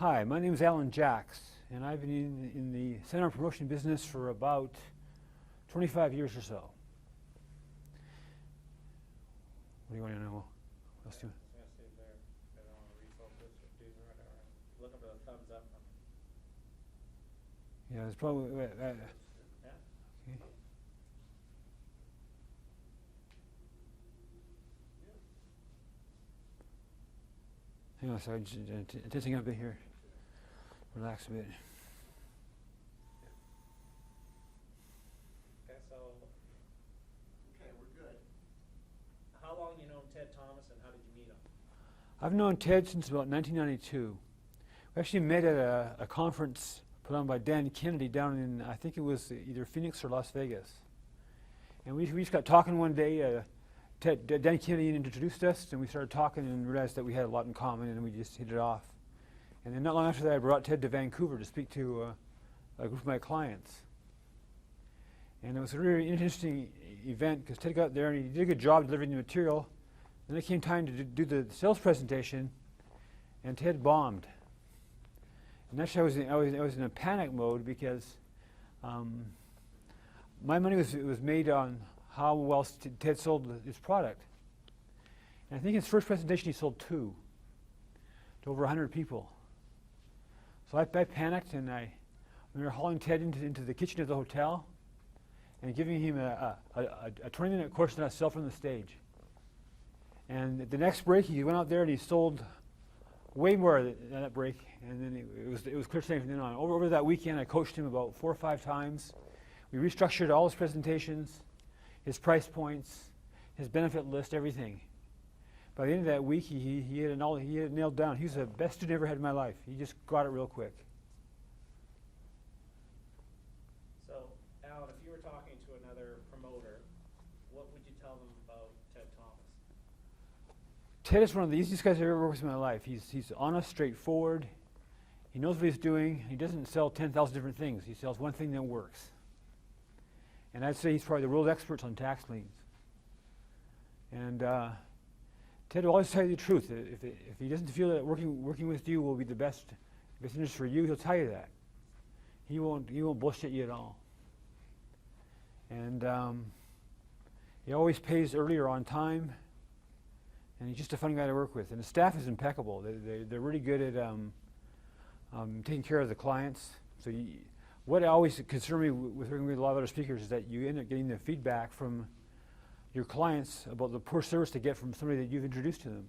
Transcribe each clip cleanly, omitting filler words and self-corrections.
Hi, my name is Jacques, and I've been in the seminar promotion business for about 25 years or so. What do you want to know? What else do you I was going to say there, I don't want to refocus or do whatever. Looking for the thumbs up from Yeah, it's probably. yeah. Okay. Hang on a second, tensing up a bit here. Relax a bit. Okay, so we're good. How long you known Ted.Thomas and how did you meet him? I've known Ted since about 1992. We actually met at a conference put on by Dan Kennedy down in, I think it was either Phoenix or Las Vegas. And we just got talking one day. Dan Kennedy introduced us, and we started talking and realized that we had a lot in common, and we just hit it off. And then not long after that, I brought Ted to Vancouver to speak to a group of my clients. And it was a really interesting event because Ted got there and he did a good job delivering the material. Then it came time to do the sales presentation, and Ted bombed. And actually, I was in a panic mode because my money was made on how well Ted sold his product. And I think his first presentation he sold 2 to over 100 people. So I panicked, and we were hauling Ted into the kitchen of the hotel and giving him a 20-minute course on how to sell from the stage. And at the next break, he went out there and he sold way more than that break. And then it was clear sailing from then on. Over that weekend, I coached him about 4 or 5 times. We restructured all his presentations, his price points, his benefit list, everything. By the end of that week, he had it nailed down. He was the best student I ever had in my life. He just got it real quick. So, Alan, if you were talking to another promoter, what would you tell them about Ted.Thomas? Ted is one of the easiest guys I've ever worked with in my life. He's honest, straightforward. He knows what he's doing. He doesn't sell 10,000 different things. He sells one thing that works. And I'd say he's probably the world expert on tax liens. And Ted will always tell you the truth. If he doesn't feel that working with you will be the best interest for you, he'll tell you that. He won't bullshit you at all. And he always pays early or on time. And he's just a fun guy to work with. And the staff is impeccable. They're really good at taking care of the clients. So what always concerned me with working with a lot of other speakers is that you end up getting the feedback from your clients about the poor service they get from somebody that you've introduced to them.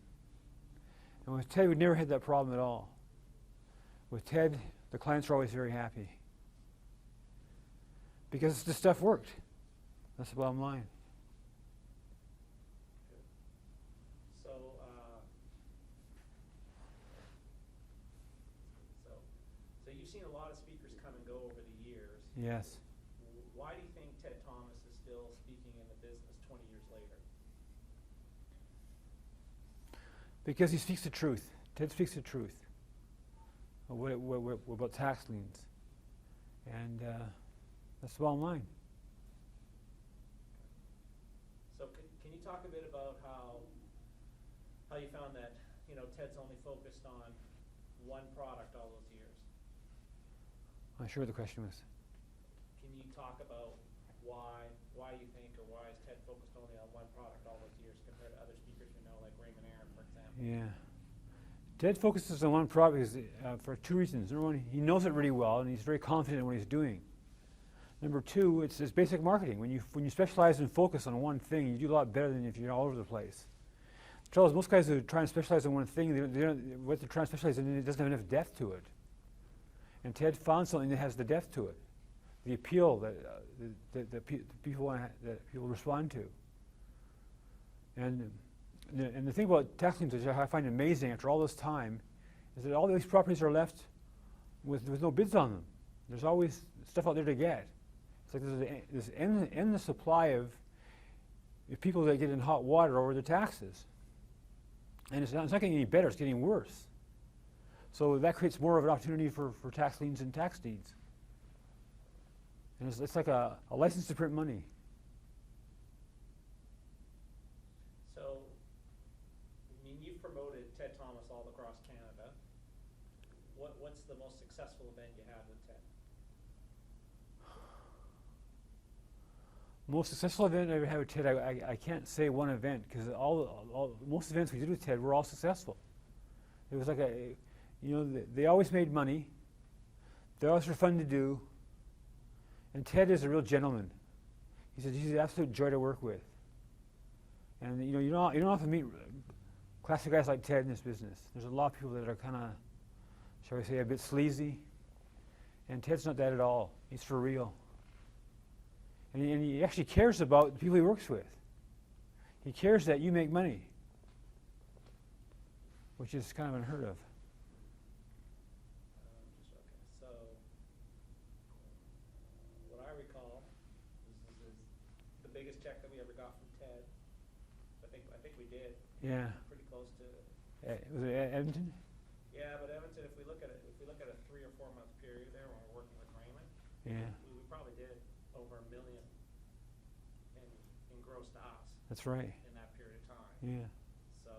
And with Ted, we never had that problem at all. With Ted, the clients are always very happy. Because the stuff worked. That's the bottom line. So you've seen a lot of speakers come and go over the years. Yes. Why do you think Ted.Thomas is still speaking in the business 20 years later? Because he speaks the truth. Ted speaks the truth about tax liens. And that's the bottom line. So can you talk a bit about how you found that Ted's only focused on one product all those years? I'm sure what the question was. Can you talk about why you think, or why is Ted focused only on one product all those years compared to other speakers we know, like Raymond Aaron, for example? Yeah. Ted focuses on one product for 2 reasons. Number one, he knows it really well, and he's very confident in what he's doing. Number 2, it's basic marketing. When you specialize and focus on one thing, you do a lot better than if you're all over the place. The trouble is, most guys who try and specialize in one thing, what they're trying to specialize in, it doesn't have enough depth to it. And Ted found something that has the depth to it, the appeal that people respond to. And the thing about tax liens, which I find amazing after all this time, is that all these properties are left with no bids on them. There's always stuff out there to get. It's like there's this endless supply of people that get in hot water over their taxes. And it's not getting any better, it's getting worse. So that creates more of an opportunity for tax liens and tax deeds. And it's like a license to print money. So, I mean, you've promoted Ted.Thomas all across Canada. What what's the most successful event you had with Ted? Most successful event I ever had with Ted, I can't say one event, because most events we did with Ted were all successful. It was like they always made money. They always were fun to do. And Ted is a real gentleman. He said he's an absolute joy to work with. And you don't often meet classic guys like Ted in this business. There's a lot of people that are kind of, shall we say, a bit sleazy. And Ted's not that at all. He's for real. And he actually cares about the people he works with. He cares that you make money, which is kind of unheard of. So, what I recall is the biggest check that we ever got from Ted. I think we did. Yeah. Pretty close to. Was it Edmonton? Yeah, but Edmonton, if we look at a 3 or 4 month period there when we're working with Raymond, Yeah. we probably did over $1 million in gross to us. That's right. In that period of time. Yeah. So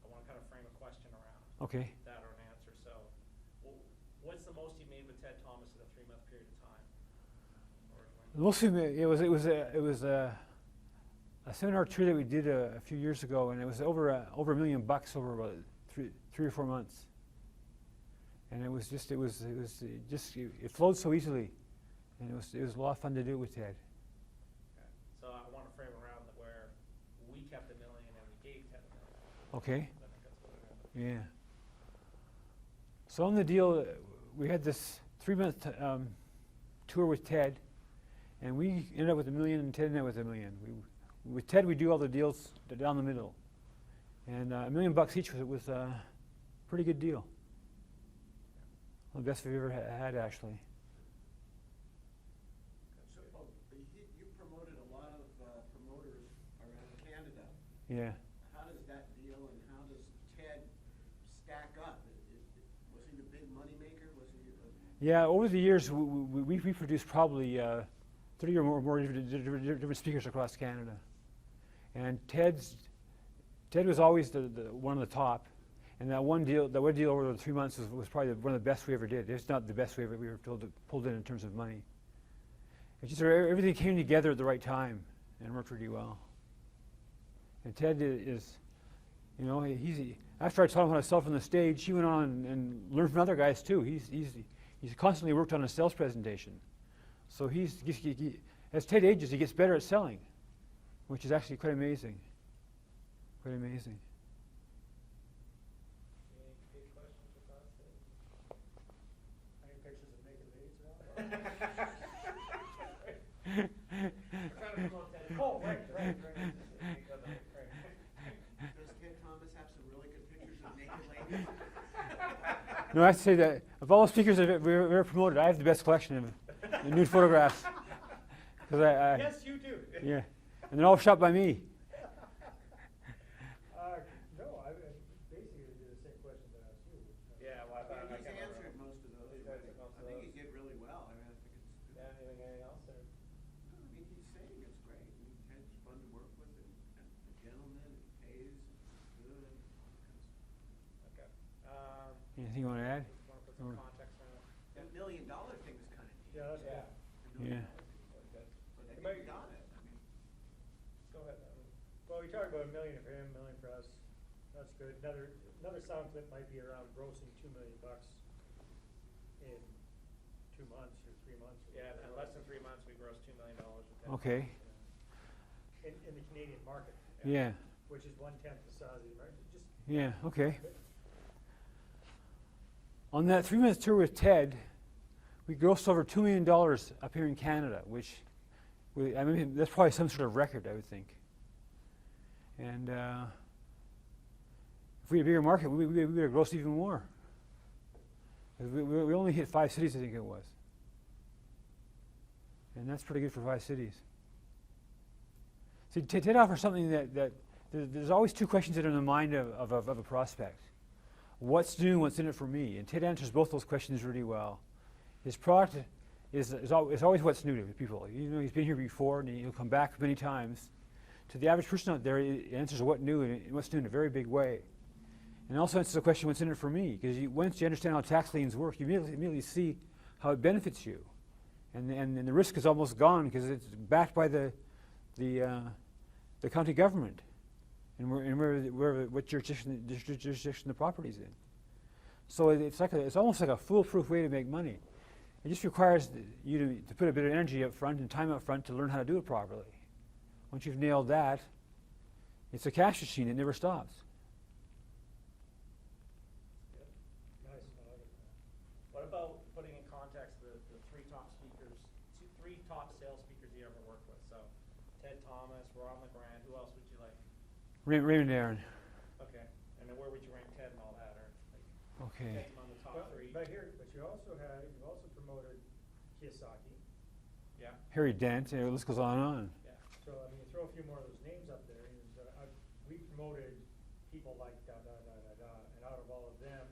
I want to kind of frame a question around Okay. that or an answer. So what's the most you made with Ted.Thomas in a 3-month period of time? Mostly it was a seminar tour that we did a few years ago, and it was over $1 million over about 3 or 4 months. And it flowed so easily, and it was a lot of fun to do with Ted. Okay. So I want to frame around where we kept $1 million and we gave Ted $1 million. Okay. I think that's what it is. Yeah. So on the deal, we had this 3-month tour with Ted, and we ended up with $1 million, and Ted ended up with $1 million. With Ted, we do all the deals down the middle, and $1 million each was a pretty good deal. One of the best we've ever had, actually. So, you promoted a lot of promoters around Canada. Yeah. How does that deal, and how does Ted stack up? Was he the big money maker? Was he? Yeah. Over the years, we produced probably 30 or more different speakers across Canada, and Ted was always the one on the top. And that one deal over the 3 months was probably one of the best we ever did. It's not the best we ever pulled in terms of money. It's just everything came together at the right time and worked really well. And Ted is, after I taught him how to sell from the stage, he went on and learned from other guys too. He's constantly worked on a sales presentation. So as Ted ages, he gets better at selling, which is actually quite amazing. Quite amazing. Oh, right. Does Ted.Thomas have some really good pictures of naked ladies? No, I have to say that of all the speakers we've ever promoted, I have the best collection of nude photographs. Yes, you do. Yeah, and they're all shot by me. No, I basically did the same question that I asked you. Yeah, well, I He's can't remember. answered most of those. He's answered most of I think he those. did really well. I mean, I think it's. Yeah, anything else? Or? No, I mean, he's saying it's great. I mean, Ted's fun to work with, and a gentleman, and pays, and good. Okay. Anything you want to add? Want to put some context around it? That $1 million thing is kind of neat. Yeah, that's Yeah. Yeah. But I It think might- he got it. I mean, Go ahead. Well, we talked about $1 million for him, $1 million for us. That's good. Another sound clip might be around grossing $2 million in 2 months or 3 months. Or Yeah, in whatever. less than 3 months, we grossed $2 million with Ted. Okay. In the Canadian market. Yeah. Which is 1/10 the size of the American. Just Yeah. Okay. On that 3-month tour with Ted, we grossed over $2 million up here in Canada, which, that's probably some sort of record, I would think. And if we had a bigger market, we would have grossed even more. 'Cause we only hit 5 cities, I think it was. And that's pretty good for 5 cities. See, Ted offers something that there's always 2 questions that are in the mind of a prospect. What's new and what's in it for me? And Ted answers both those questions really well. His product is always what's new to people. He's been here before, and he'll come back many times. To the average person out there, it answers what's new and what's new in a very big way. And also answers the question, what's in it for me? Because once you understand how tax liens work, you immediately see how it benefits you. And the risk is almost gone because it's backed by the county government and what jurisdiction the property's in. So it's almost like a foolproof way to make money. It just requires you to put a bit of energy up front and time up front to learn how to do it properly. Once you've nailed that, it's a cash machine. It never stops. Nice, I like it. What about putting in context the three top speakers, three top sales speakers you ever worked with? So Ted.Thomas, Ron LeGrand, who else would you like? Raymond Aaron. Okay, and then where would you rank Ted and all that? Or like Okay. rank him on the top three? But you also promoted Kiyosaki. Yeah. Harry Dent. The list goes on and on. Yeah. So, I mean, you throw a few more of those names up there, and we promoted people like and out of all of them,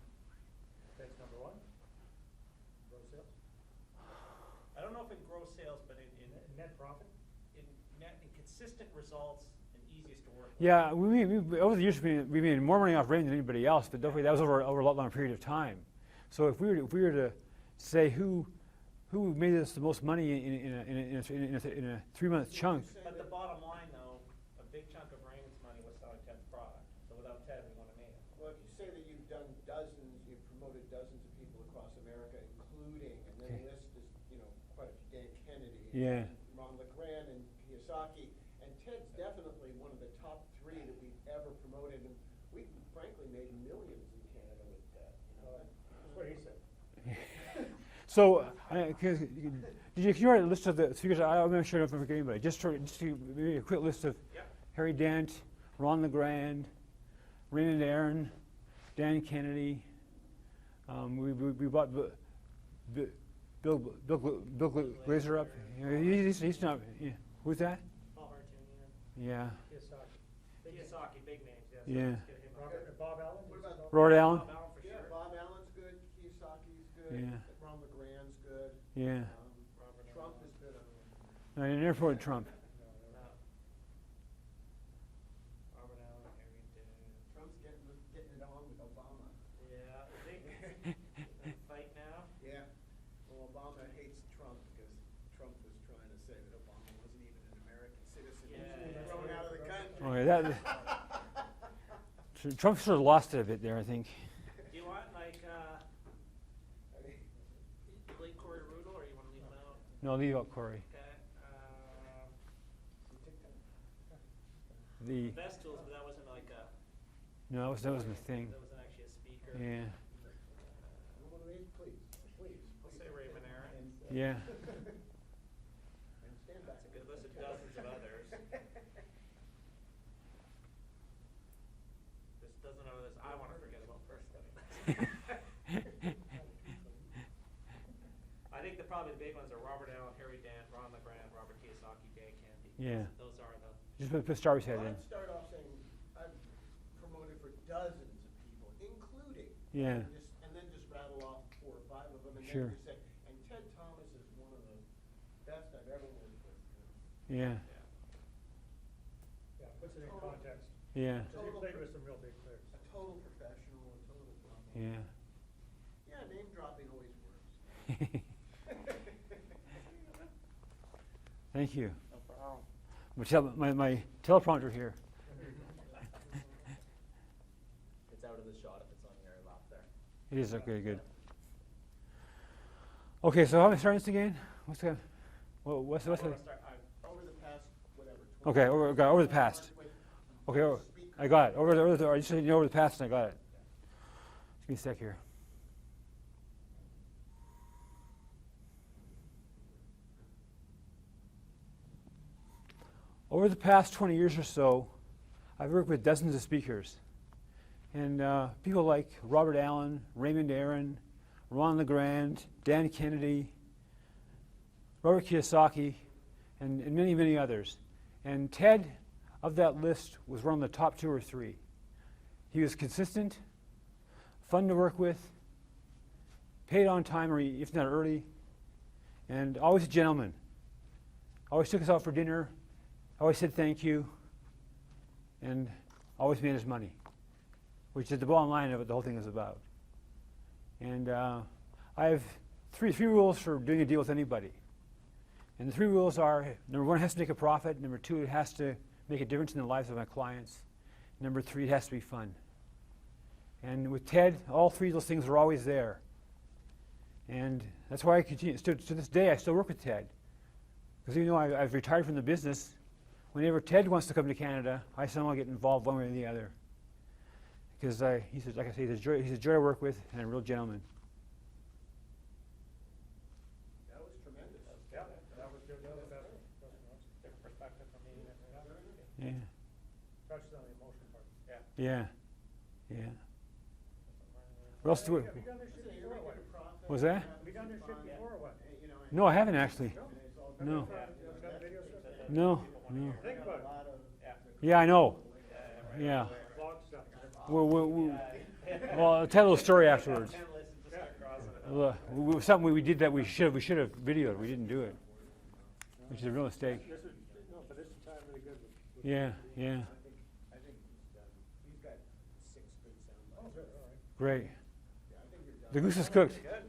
Ted's number one, gross sales, I don't know if in gross sales, but in net profit. in consistent results and easiest to work with. Yeah, over the years we made more money off Raymond than anybody else, but definitely that was over a lot longer period of time. So if we were to say who made us the most money in a 3-month chunk, But the bottom line, though, a big chunk of Raymond's money was selling Ted's product. So without Ted, we wouldn't have made it. Well, if you say that you've done dozens, you've promoted dozens of people across America, including, and then the list is, quite a few, Dan Kennedy, Yeah. and Ron LeGrand, and Kiyosaki, and Ted's definitely one of the top 3 that we've ever promoted, and we frankly made millions in Canada with Ted. That's what he said. so did you write a list of the speakers? I'm not sure if I'm forgetting anybody. Just maybe a quick list of Yep. Harry Dent, Ron LeGrand, Raymond Aaron, Dan Kennedy. We bought Bill Glazer up. He's not. Yeah. Who's that? Paul Hartunian. Yeah. Kiyosaki, big names, yes. Yeah. Let's get him on. Bob Allen? What about Robert Allen. Bob Allen for Yeah, sure. Bob Allen's good, Kiyosaki's good, Yeah. Ron LeGrand's good. Yeah. Trump is good. No, I never voted Trump. No. Robert Allen, Harry Dent. Trump's getting it on with Obama. Yeah, I think fight now. Yeah. Well, Obama hates Trump because Trump was trying to say that Obama wasn't even an American citizen. He Yeah, was yeah, thrown yeah. out of the country. Okay, Trump sort of lost it a bit there, I think. Do you want like Blake Corey Rudel, or you want to leave him out? No, leave out Corey. Okay. The Best tools, but that wasn't like a. no, that wasn't a thing. That wasn't actually a speaker. Yeah. One of these, please. We'll say Raymond Aaron. Yeah. And stand back. That's a good list of dozens of others. This doesn't know this. I want to forget about personally. I think probably the big ones are Robert Allen, Harry Dent, Ron LeGrand, Robert Kiyosaki, Dan Kennedy. Yeah. Those are the. Just put Starbucks head Well, in. I'd start off saying I've promoted for dozens of people, including. Yeah. And then just rattle off 4 or 5 of them, and Sure. then just say, and Ted.Thomas is one of the best I've ever worked with. Yeah. Yeah, puts it in context. Yeah. So you played with some real big players. A total professional, a total problem. Yeah. Yeah, name dropping always works. Thank you. No problem. My teleprompter here. It's out of the shot if it's on your lap there. It is okay, good. Okay, so how am I starting this again? What's the? What's I the? wanna start- Over the past, whatever. Okay, over the past. Okay, I got it. Over the. I just said over the past, and I got it. Just give me a sec here. Over the past 20 years or so, I've worked with dozens of speakers. And people like Robert Allen, Raymond Aaron, Ron LeGrand, Dan Kennedy, Robert Kiyosaki, and many, many others. And Ted, of that list, was one of the top 2 or 3. He was consistent, fun to work with, paid on time, or if not early, and always a gentleman. Always took us out for dinner, always said thank you, and always made his money. which is the bottom line of what the whole thing is about. And I have three rules for doing a deal with anybody. And the three rules are, number one, it has to make a profit. Number two, it has to make a difference in the lives of my clients. Number three, it has to be fun. And with Ted, all three of those things are always there. And that's why I continue, to this day, I still work with Ted. Because even though I've retired from the business, whenever Ted wants to come to Canada, I somehow get involved one way or the other. Because he's, like I say, he's a joy to work with and a real gentleman. That was tremendous. Yeah, that was good, that was best. Different perspective from me. Yeah, Touched on the emotion part. Yeah. yeah. What else do we? Have you done this shit You're before or what? making a profit. Was that? Have you done this shit before or what? You know, No, I haven't actually. and it's all No. good. Got videos of it? No, no. Think about it. A lot of Yeah, I know. Yeah. Vlog stuff. Well, I'll tell a little story afterwards. 10 listens to start crossing it. Something we did that we should have videoed. We didn't do it, which is a real mistake. This is, no, but this is time really good with. Yeah, yeah. I think he's got 6 good sound bites. Oh, good, all right. Great. Yeah, I think you're done. The goose is cooked. Good.